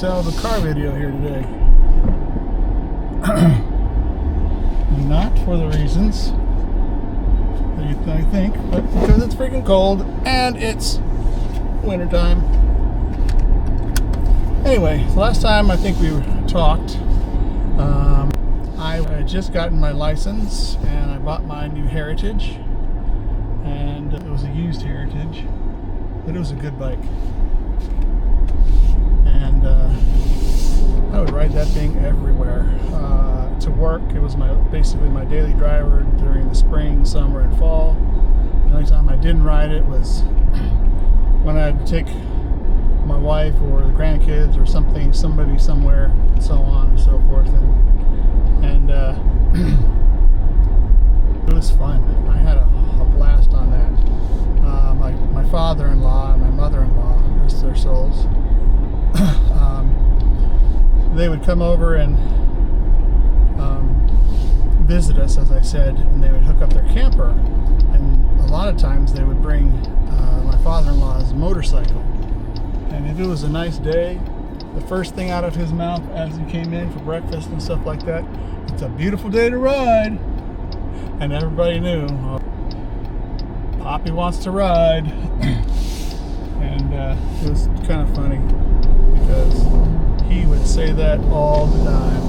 So the car video here today. Not for the reasons that you think, but because it's freaking cold and it's wintertime. Anyway, the last time I think we talked, I had just gotten my license and I bought my new Heritage, and it was a used Heritage, but it was a good bike. And I would ride that thing everywhere. To work, it was basically my daily driver during the spring, summer, and fall. The only time I didn't ride it was when I had to take my wife or the grandkids or somebody somewhere, and so on and so forth. And it was fun. I had a blast on that. My father-in-law and my mother-in-law, rest their souls, they would come over and visit us, as I said, and they would hook up their camper, and a lot of times they would bring my father-in-law's motorcycle. And if it was a nice day, the first thing out of his mouth as he came in for breakfast and stuff like that, "It's a beautiful day to ride." And everybody knew, Poppy wants to ride. And it was kind of funny because he would say that all the time.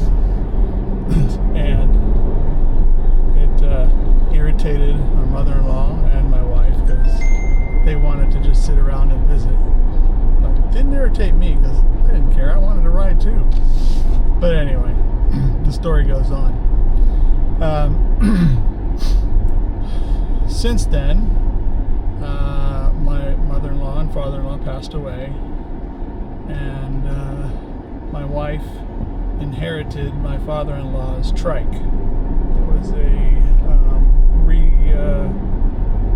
And it irritated my mother-in-law and my wife because they wanted to just sit around and visit. But it didn't irritate me because I didn't care. I wanted to ride too. But anyway, the story goes on. Since then, my mother-in-law and father-in-law passed away, and my wife inherited my father-in-law's trike. It was a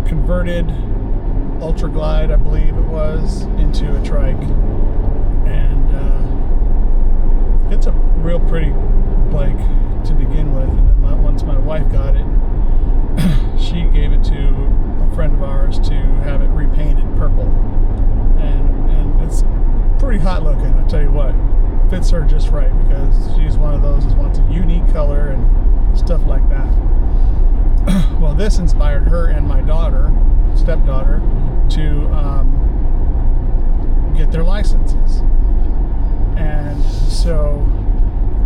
converted Ultra Glide, I believe it was, into a trike, and it's a real pretty bike to begin with. And then once my wife got it, she gave it to a friend of ours to have it repainted purple, and it's pretty hot looking. I tell you what, fits her just right because she's one of those who wants a unique color and stuff like that. Well, this inspired her and my stepdaughter, to get their licenses, and so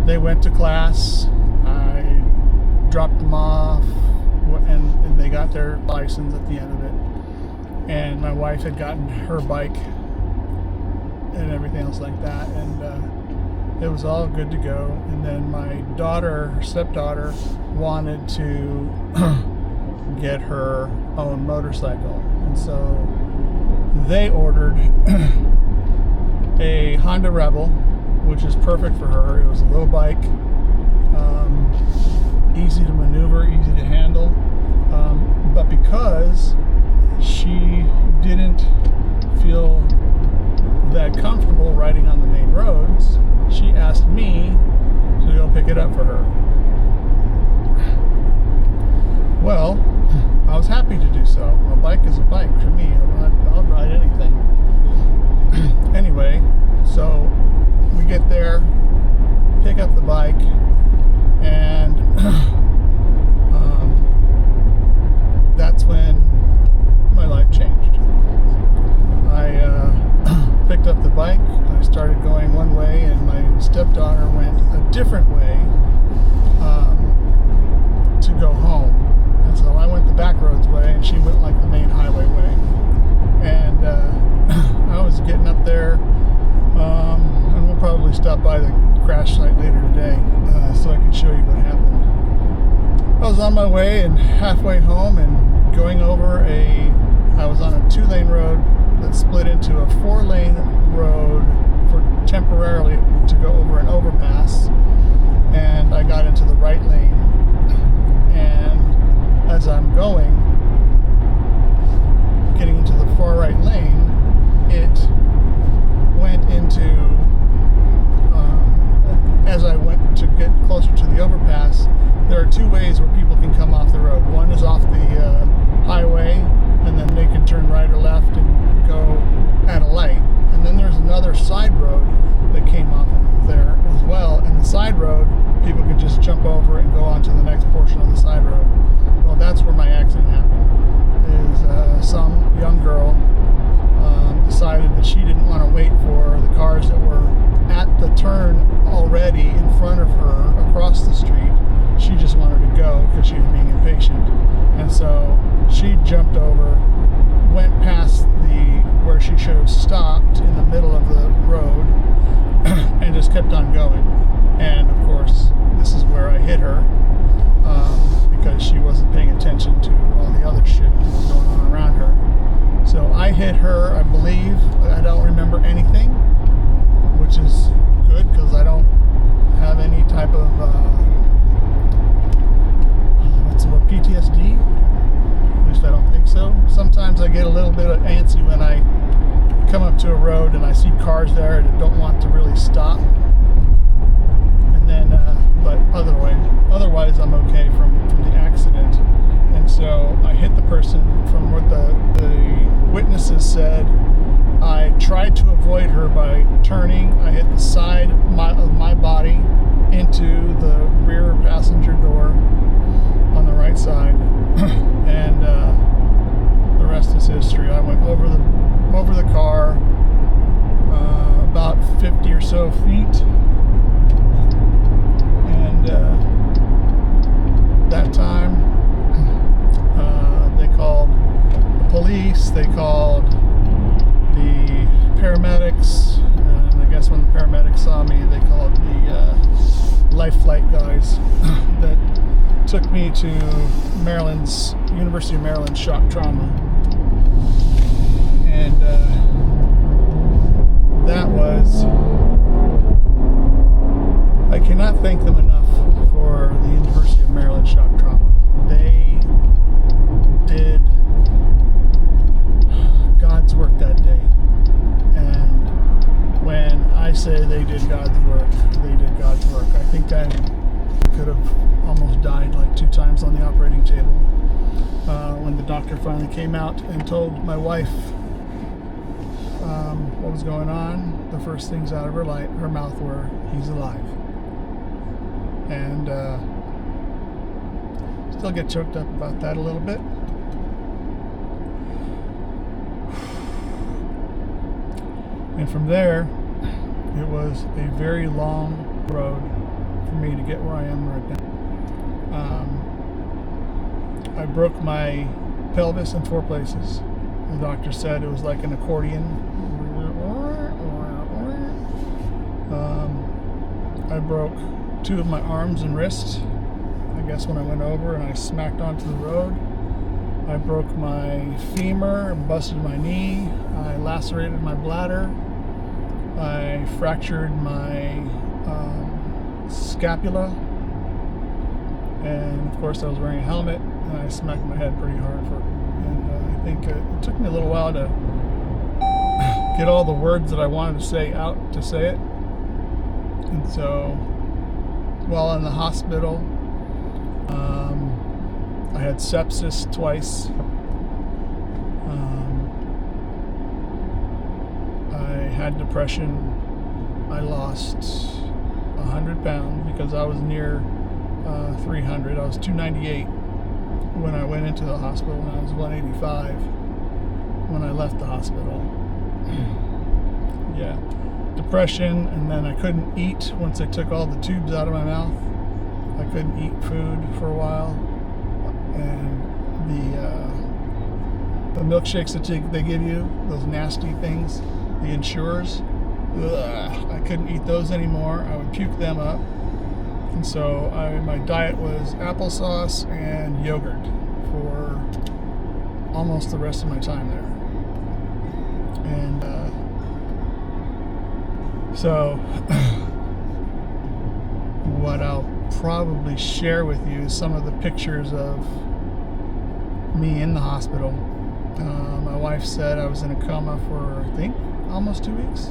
they went to class. I dropped them off, and they got their license at the end of it. And my wife had gotten her bike and everything else like that, and it was all good to go. And then my stepdaughter, wanted to get her own motorcycle, and so they ordered a Honda Rebel, which is perfect for her. It was a little bike, easy to maneuver, easy to handle, but because she didn't feel that comfortable riding on the main roads, she asked me to go pick it up for her. Well, I was happy to do so. A bike is a bike for me. I'll ride anything. Anyway, so we get there, pick up the bike, and that's when my life changed. I picked up the bike, I started going one way, and my stepdaughter went a different way to go home. And so I went the back roads way, and she went like the main highway way. And I was getting up there, and we'll probably stop by the crash site later today so I can show you what happened. I was on my way and halfway home and going over I was on a 2-lane road that split into a 4-lane road temporarily to go over an overpass, and I got into the right lane, and as I'm getting into the far right lane, it went into, as I went to get closer to the overpass, there are 2 ways where people can come off the road. One is off the highway, and then they can turn right or left and go at a light. And then there's another side road that came off road, people could just jump over and go onto the next portion of the side road. Well, that's where my accident happened. Is some young girl decided that she didn't want to wait for the cars that were at the turn already in front of her across the street. She just wanted to go because she was being impatient. And so she jumped over, went past where she should have stopped in the middle of the road, and just kept on going. And of course, this is where I hit her, because she wasn't paying attention to all the other shit that was going on around her. So I hit her, I believe. I don't remember anything, which is good because I don't have any type of PTSD. At least I don't think so. Sometimes I get a little bit antsy when I come up to a road and I see cars there that don't want to really stop. And then, but otherwise I'm okay from the accident. And so I hit the person. From what the witnesses said, I tried to avoid her by turning. I hit the side of my body into the rear passenger door on the right side, and the rest is history. I went over the car about 50 or so feet, and that time they called the police, they called the paramedics, and I guess when the paramedics saw me, they called the life flight guys that took me to University of Maryland shock trauma. And that was, I cannot thank them enough for the University of Maryland shock trauma. They did God's work that day. And when I say they did God's work, they did God's work. I think I could have almost died like 2 times on the operating table. When the doctor finally came out and told my wife what was going on, the first things out of her mouth were, "He's alive." And still get choked up about that a little bit. And from there, it was a very long road for me to get where I am right now. I broke my pelvis in 4 places. The doctor said it was like an accordion. I broke 2 of my arms and wrists, I guess when I went over and I smacked onto the road. I broke my femur and busted my knee. I lacerated my bladder. I fractured my scapula. And of course I was wearing a helmet, and I smacked my head pretty hard and I think it took me a little while to get all the words that I wanted to say out to say it. And so while in the hospital, I had sepsis twice. I had depression. I lost 100 pounds because I was near 300. I was 298 when I went into the hospital, and I was 185 when I left the hospital. Yeah, depression, and then I couldn't eat once they took all the tubes out of my mouth. I couldn't eat food for a while, and the milkshakes that they give you, those nasty things, the Ensures, I couldn't eat those anymore. I would puke them up. And so my diet was applesauce and yogurt for almost the rest of my time there. And so what I'll probably share with you is some of the pictures of me in the hospital. My wife said I was in a coma for, I think, almost 2 weeks.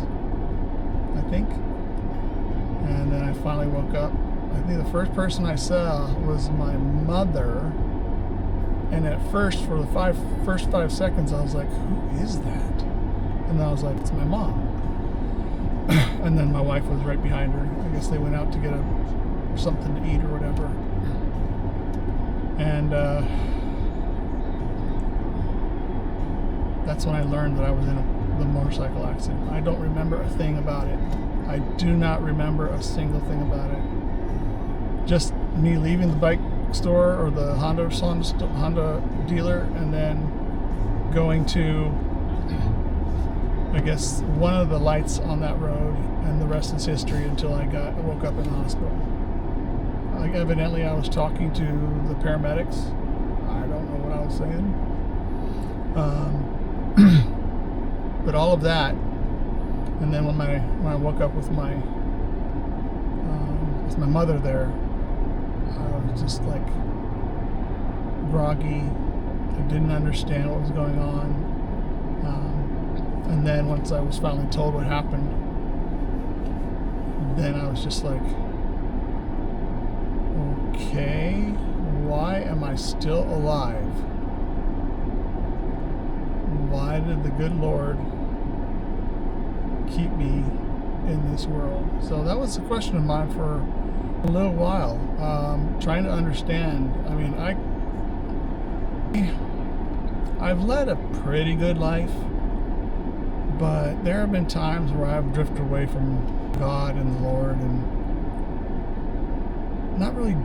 I think. And then I finally woke up. I think the first person I saw was my mother, and at first, for the first 5 seconds, I was like, "Who is that?" And then I was like, "It's my mom." And then my wife was right behind her. I guess they went out to get a something to eat or whatever. And that's when I learned that I was in the motorcycle accident. I don't remember a thing about it. I do not remember a single thing about it. Just me leaving the bike store or the Honda dealer, and then going to, I guess, one of the lights on that road, and the rest is history until I woke up in the hospital. Like, evidently I was talking to the paramedics. I don't know what I was saying. But all of that, and then when I woke up with my mother there, I was just like groggy. I didn't understand what was going on. And then once I was finally told what happened, then I was just like, okay, why am I still alive? Why did the good Lord keep me in this world? So that was a question of mine for a little while, trying to understand. I mean, I've led a pretty good life, but there have been times where I've drifted away from God and the Lord, and not really.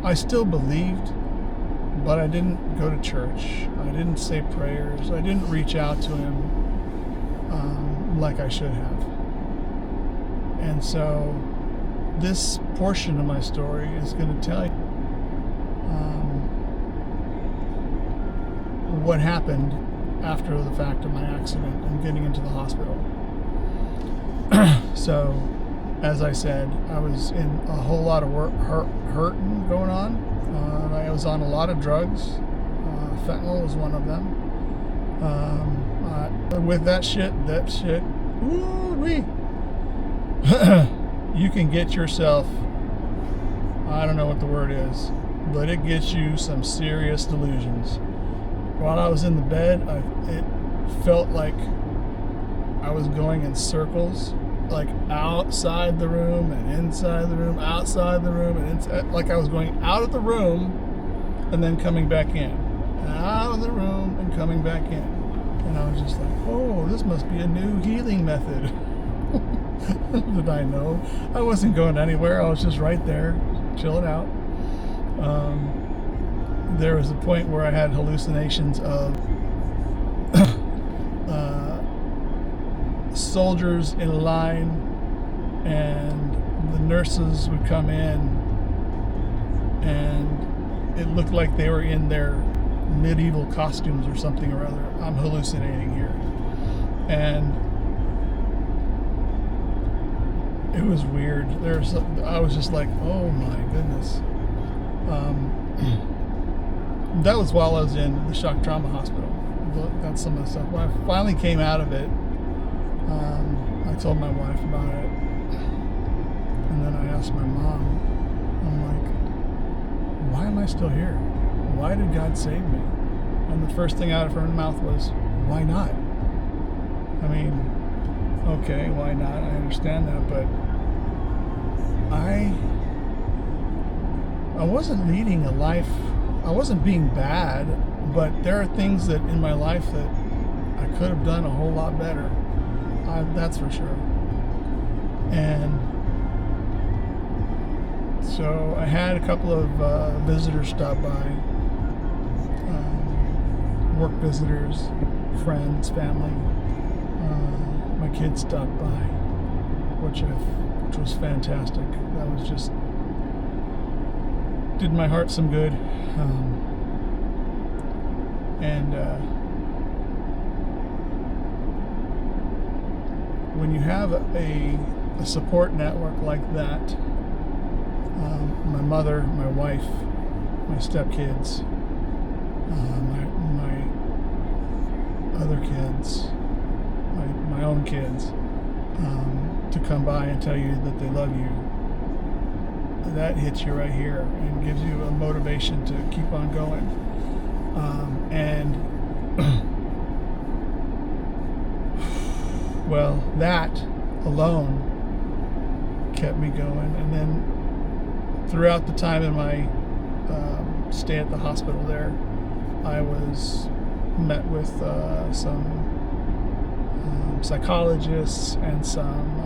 I still believed, but I didn't go to church. I didn't say prayers. I didn't reach out to Him like I should have. And so this portion of my story is going to tell you what happened after the fact of my accident and getting into the hospital. So, as I said, I was in a whole lot of hurting going on. I was on a lot of drugs. Fentanyl was one of them. With that shit, woo-wee. You can get yourself, I don't know what the word is, but it gets you some serious delusions. While I was in the bed, it felt like I was going in circles, like outside the room and inside the room, outside the room and inside, like I was going out of the room and then coming back in, out of the room and coming back in. And I was just like, oh, this must be a new healing method. Did I know? I wasn't going anywhere. I was just right there, chilling out. There was a point where I had hallucinations of soldiers in a line, and the nurses would come in, and it looked like they were in their medieval costumes or something or other. I'm hallucinating here. And it was weird. I was just like, oh my goodness. That was while I was in the shock trauma hospital. That's some of the stuff. When I finally came out of it, I told my wife about it. And then I asked my mom, I'm like, why am I still here? Why did God save me? And the first thing out of her mouth was, why not? I mean, okay, why not? I understand that, but I wasn't leading a life, I wasn't being bad, but there are things that in my life that I could have done a whole lot better. That's for sure. And so I had a couple of visitors stop by, work visitors, friends, family. My kids stopped by, which was fantastic. That was just did my heart some good. When you have a support network like that, my mother, my wife, my stepkids, my other kids, my own kids, to come by and tell you that they love you, that hits you right here and gives you a motivation to keep on going. Well, that alone kept me going. And then throughout the time in my stay at the hospital there, I was met with some psychologists and some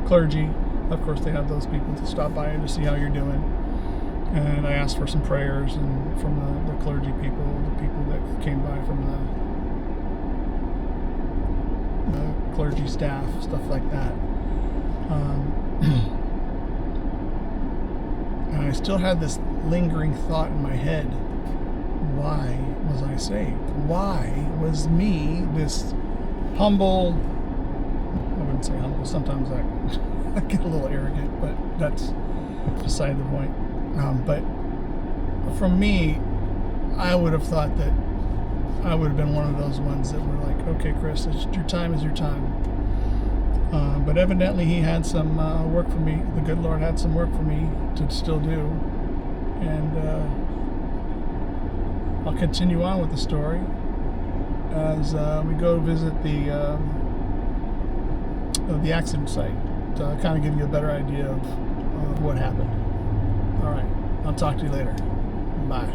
clergy. Of course, they have those people to stop by and to see how you're doing. And I asked for some prayers and from the clergy people, the people that came by from the clergy staff, stuff like that. And I still had this lingering thought in my head. Why was I saved? Why was me, this humble, I wouldn't say humble, sometimes I get a little arrogant, but that's beside the point. But from me, I would have thought that I would have been one of those ones that were like, okay, Chris, your time is your time. But evidently he had some work for me. The good Lord had some work for me to still do. And I'll continue on with the story as we go visit the accident site to kind of give you a better idea of what happened. All right, I'll talk to you later. Bye.